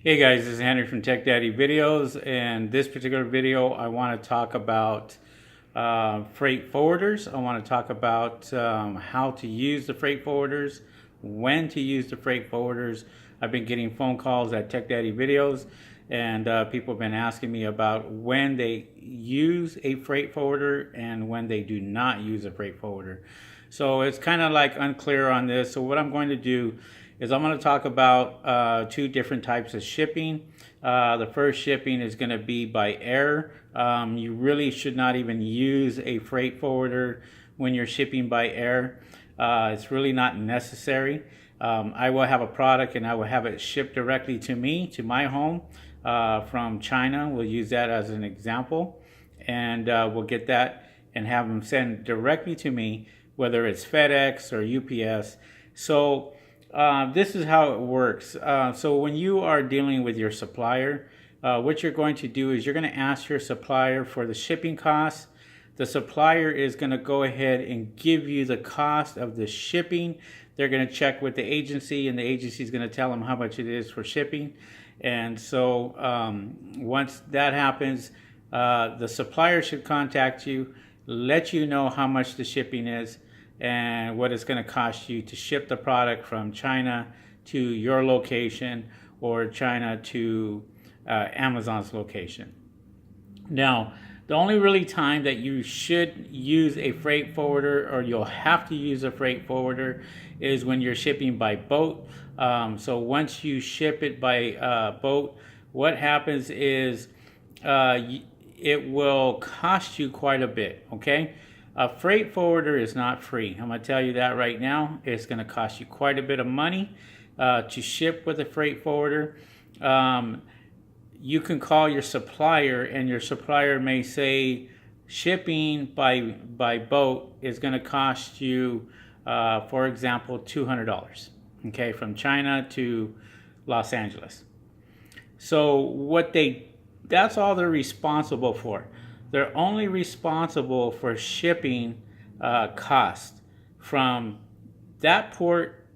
Hey guys, this is Henry from Tech Daddy Videos, and this particular video I want to talk about freight forwarders. I want to talk about how to use the freight forwarders, when to use the freight forwarders. I've been getting phone calls at Tech Daddy Videos, and people have been asking me about when they use a freight forwarder and when they do not use a freight forwarder. So it's kind of like unclear on this. So what I'm going to do is I'm going to talk about two different types of shipping. The first shipping is going to be by air. You really should not even use a freight forwarder when you're shipping by air. It's really not necessary. I will have a product and I will have it shipped directly to me, to my home from China. We'll use that as an example, and we'll get that and have them send directly to me, whether it's FedEx or UPS. So this is how it works. So when you are dealing with your supplier, what you're going to do is you're going to ask your supplier for the shipping costs. The supplier is going to go ahead and give you the cost of the shipping. They're going to check with the agency, and the agency is going to tell them how much it is for shipping. And so once that happens, the supplier should contact you, let you know how much the shipping is and what it's going to cost you to ship the product from China to your location or China to Amazon's location. Now, the only really time that you should use a freight forwarder, or you'll have to use a freight forwarder, is when you're shipping by boat. So once you ship it by boat, what happens is it will cost you quite a bit, okay? A freight forwarder is not free. I'm going to tell you that right now. It's going to cost you quite a bit of money to ship with a freight forwarder. You can call your supplier, and your supplier may say shipping by boat is going to cost you, for example, $200, okay, from China to Los Angeles. So that's all they're responsible for. They're only responsible for shipping cost from that port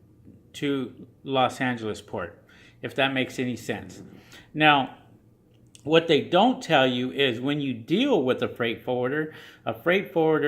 to Los Angeles port, if that makes any sense. Now, what they don't tell you is when you deal with a freight forwarder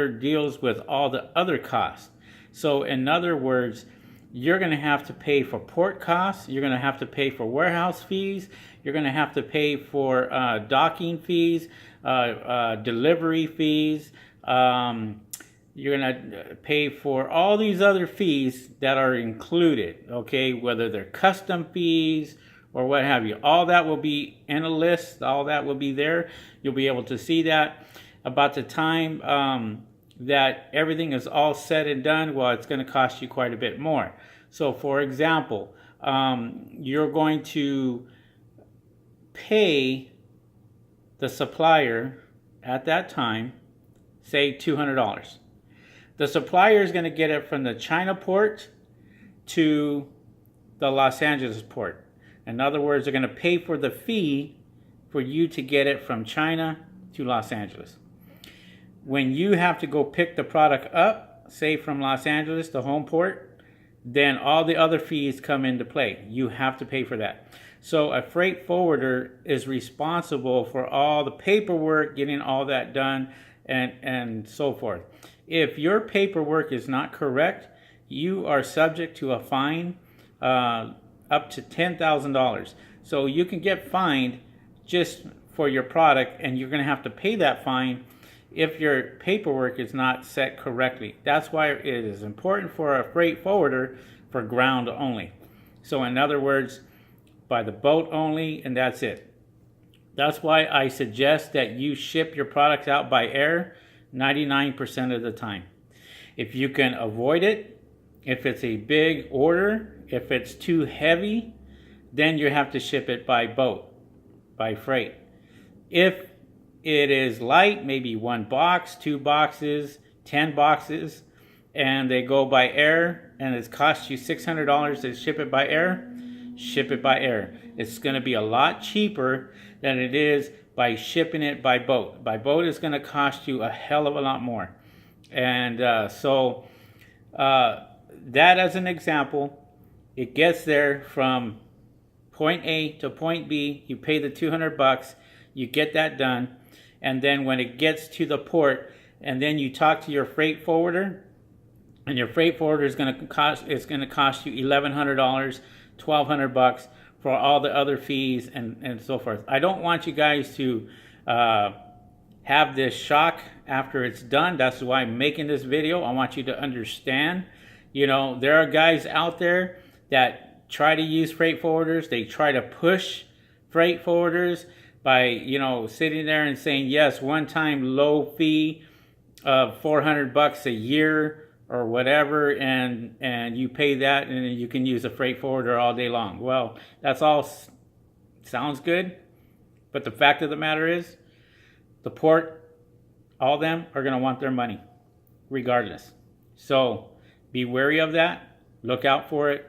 deals with all the other costs. So in other words, you're going to have to pay for port costs, you're going to have to pay for warehouse fees, you're going to have to pay for docking fees, delivery fees, you're going to pay for all these other fees that are included, okay, whether they're custom fees or what have you. All that will be in a list, all that will be there. You'll be able to see that. About the time that everything is all said and done, well, it's going to cost you quite a bit more. So for example, you're going to pay the supplier at that time, say $200. The supplier is going to get it from the China port to the Los Angeles port. In other words, they're going to pay for the fee for you to get it from China to Los Angeles. When you have to go pick the product up, say from Los Angeles, the home port, then all the other fees come into play. You have to pay for that. So a freight forwarder is responsible for all the paperwork, getting all that done, and so forth. If your paperwork is not correct, you are subject to a fine up to $10,000. So you can get fined just for your product, and you're going to have to pay that fine if your paperwork is not set correctly. That's why it is important for a freight forwarder for ground only. So in other words, by the boat only, and that's it. That's why I suggest that you ship your products out by air 99% of the time. If you can avoid it, if it's a big order, if it's too heavy, then you have to ship it by boat, by freight. If it is light, maybe 1 box, 2 boxes, 10 boxes, and they go by air, and it's cost you $600 to ship it by air, ship it by air. It's going to be a lot cheaper than it is by shipping it by boat. By boat, it's going to cost you a hell of a lot more. And that as an example, it gets there from point A to point B, you pay the $200, you get that done, and then when it gets to the port, and then you talk to your freight forwarder, and your freight forwarder is going to cost you $1,100, $1,200 for all the other fees and so forth. I don't want you guys to have this shock after it's done. That's why I'm making this video. I want you to understand, you know, there are guys out there that try to use freight forwarders. They try to push freight forwarders by, you know, sitting there and saying, yes, one-time low fee of $400 a year or whatever, and you pay that and you can use a freight forwarder all day long. Well, that's all sounds good, but the fact of the matter is, the port, all of them are going to want their money regardless. So be wary of that. Look out for it.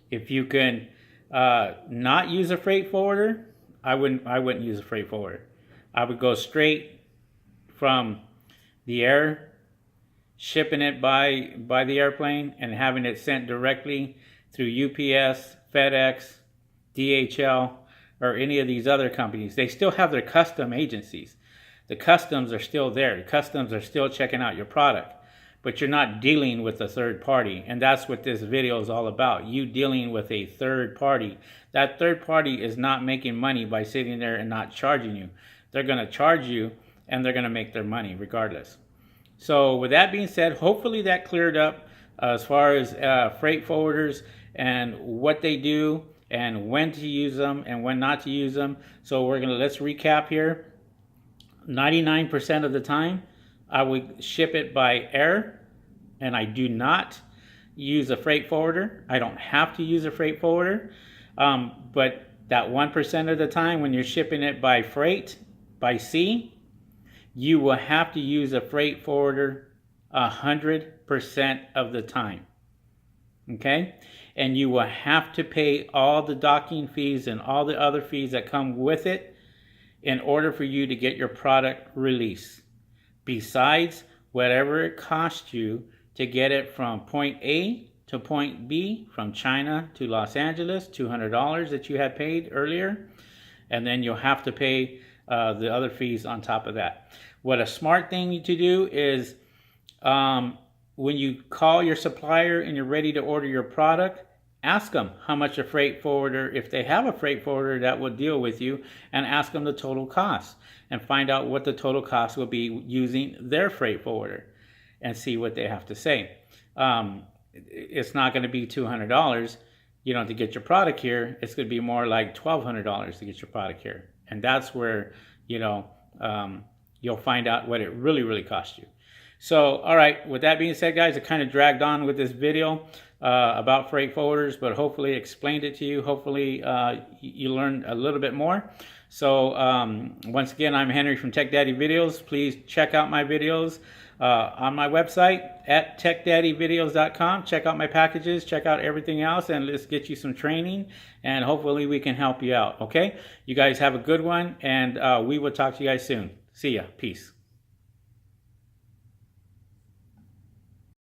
If you can not use a freight forwarder, I wouldn't use a freight forwarder. I would go straight from the air, shipping it by the airplane and having it sent directly through UPS, FedEx, DHL, or any of these other companies. They still have their custom agencies. The customs are still there. The customs are still checking out your product, but you're not dealing with a third party. And that's what this video is all about. You dealing with a third party. That third party is not making money by sitting there and not charging you. They're going to charge you and they're going to make their money regardless. So with that being said, hopefully that cleared up as far as freight forwarders and what they do and when to use them and when not to use them. So let's recap here. 99% of the time, I would ship it by air, and I do not use a freight forwarder. I don't have to use a freight forwarder. But that 1% of the time when you're shipping it by freight, by sea, you will have to use a freight forwarder 100% of the time. Okay? And you will have to pay all the docking fees and all the other fees that come with it in order for you to get your product released. Besides whatever it costs you to get it from point A to point B, from China to Los Angeles, $200 that you had paid earlier, and then you'll have to pay the other fees on top of that. What a smart thing to do is when you call your supplier and you're ready to order your product, ask them how much a freight forwarder, if they have a freight forwarder that will deal with you, and ask them the total cost and find out what the total cost will be using their freight forwarder and see what they have to say. It's not going to be $200, you know, to get your product here. It's going to be more like $1,200 to get your product here. And that's where, you know, you'll find out what it really costs you. So, all right, with that being said, guys, I kind of dragged on with this video about freight forwarders, but hopefully explained it to you. Hopefully you learned a little bit more. So once again, I'm Henry from Tech Daddy Videos. Please check out my videos on my website at techdaddyvideos.com. Check out my packages, check out everything else, and let's get you some training, and hopefully we can help you out, okay? You guys have a good one, and we will talk to you guys soon. See ya. Peace.